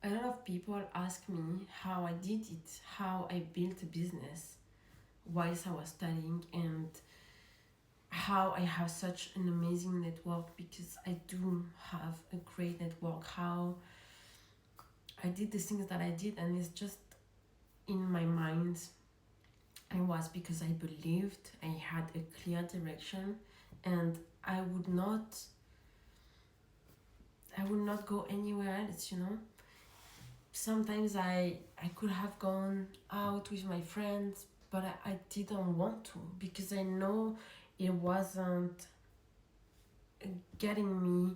a lot of people ask me how I did it, how I built a business whilst I was studying, and how I have such an amazing network, because I do have a great network. How I did the things that I did, and it's just in my mind. I was because I believed I had a clear direction, and I would not go anywhere else, Sometimes I could have gone out with my friends, but I didn't want to, because I know it wasn't getting me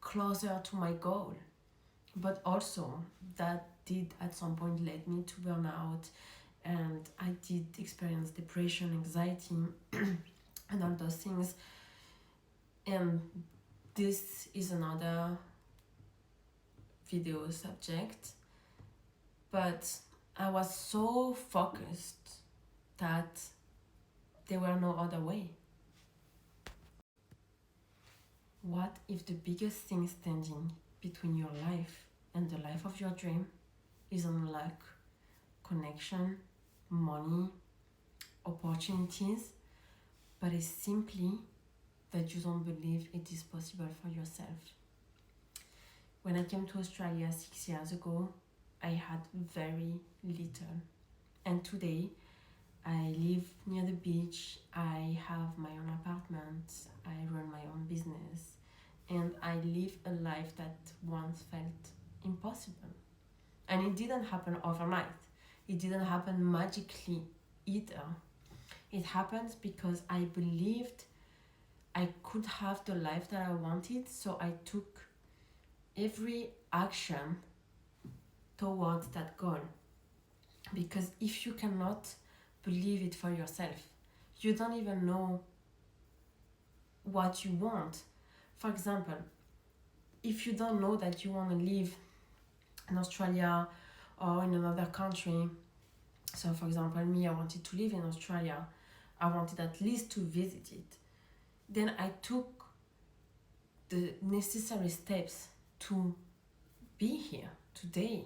closer to my goal. But also, that did at some point lead me to burnout, and I did experience depression, anxiety, and all those things. And this is another video subject, but I was so focused that there were no other way. What if the biggest thing standing between your life and the life of your dream isn't luck, connection, money, opportunities, but it's simply that you don't believe it is possible for yourself? When I came to Australia 6 years ago, I had very little. And today, I live near the beach, I have my own apartment, I run my own business, and I live a life that once felt impossible. And it didn't happen overnight. It didn't happen magically either. It happened because I believed I could have the life that I wanted, so I took every action towards that goal. Because if you cannot believe it for yourself, you don't even know what you want. For example, if you don't know that you want to live in Australia or in another country, so for example, me, I wanted to live in Australia, I wanted at least to visit it, then I took the necessary steps to be here today.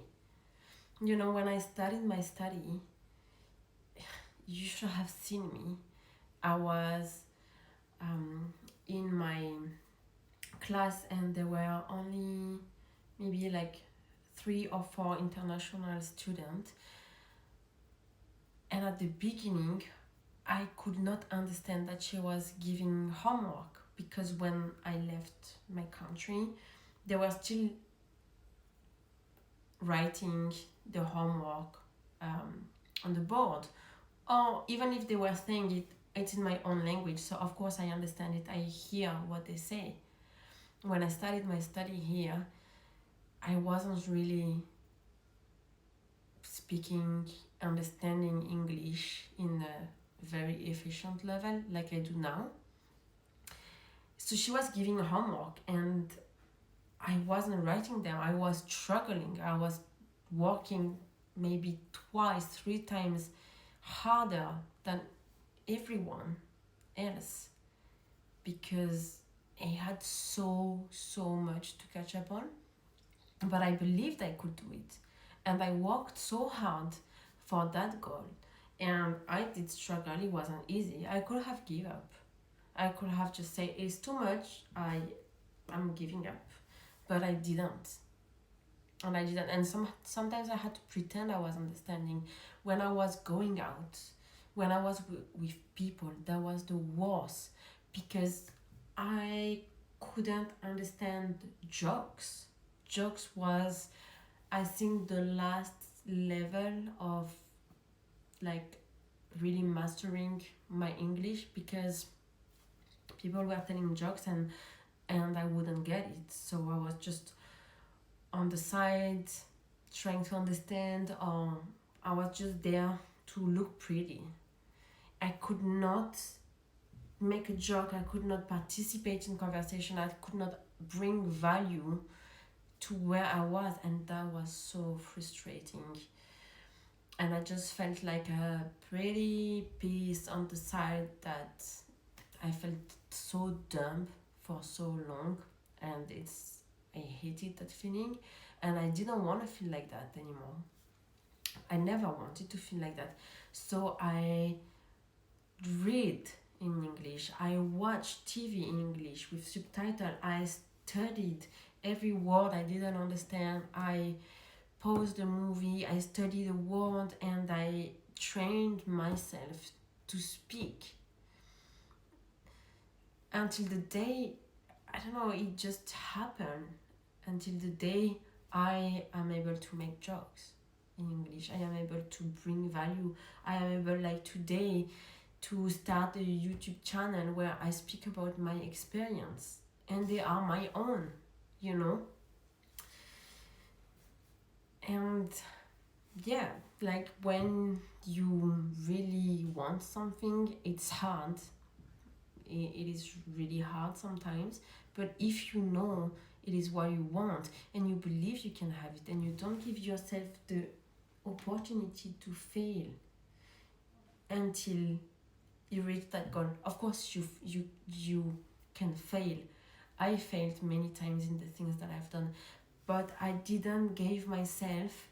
When I started my study, you should have seen me. I was in my class, and there were only maybe like 3 or 4 international students. And at the beginning, I could not understand that she was giving homework, because when I left my country, they were still writing the homework on the board. Or even if they were saying it's in my own language, so of course I understand it, I hear what they say. When I started my study here, I wasn't really speaking, understanding English in a very efficient level like I do now. So she was giving homework, and I wasn't writing them. I was struggling. I was working maybe 2, 3 times harder than everyone else, because I had so much to catch up on. But I believed I could do it, and I worked so hard for that goal. And I did struggle. It wasn't easy. I could have given up. I could have just said it's too much, I'm giving up. But I didn't. And sometimes I had to pretend I was understanding. When I was going out, when I was with people, that was the worst, because I couldn't understand jokes. Jokes was, I think, the last level of like really mastering my English, because people were telling jokes, and I wouldn't get it. So I was just on the side trying to understand, or I was just there to look pretty. I could not make a joke, I could not participate in conversation, I could not bring value to where I was, and that was so frustrating. And I just felt like a pretty piece on the side, that I felt so dumb for so long, and it's I hated that feeling, and I didn't want to feel like that anymore. I never wanted to feel like that. So I read in English, I watched TV in English with subtitles, I studied every word I didn't understand. I paused the movie, I studied the word, and I trained myself to speak until the day, I don't know, it just happened. Until the day I am able to make jokes in English, I am able to bring value. I am able, like today, to start a YouTube channel where I speak about my experience, and they are my own, you know. And yeah, like when you really want something, it's hard. It is really hard sometimes, but if you know it is what you want and you believe you can have it, and you don't give yourself the opportunity to fail until you reach that goal. Of course, you can fail. I failed many times in the things that I've done, but I didn't give myself.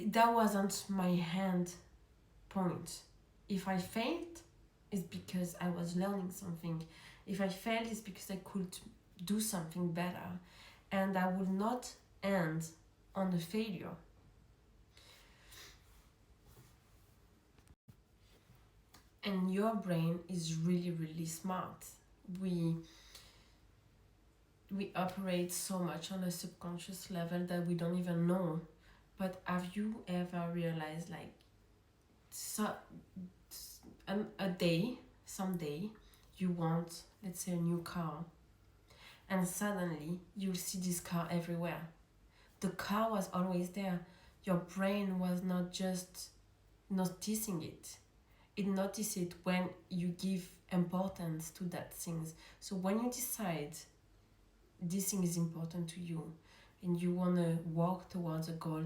That wasn't my hand point. If I failed, it's because I was learning something. If I failed, it's because I could do something better, and I will not end on a failure. And your brain is really, really smart. We operate so much on a subconscious level that we don't even know. But have you ever realized, like, so someday you want, let's say, a new car, and suddenly you see this car everywhere. The car was always there. Your brain was not just noticing it. It notices it when you give importance to that things. So when you decide this thing is important to you and you want to walk towards a goal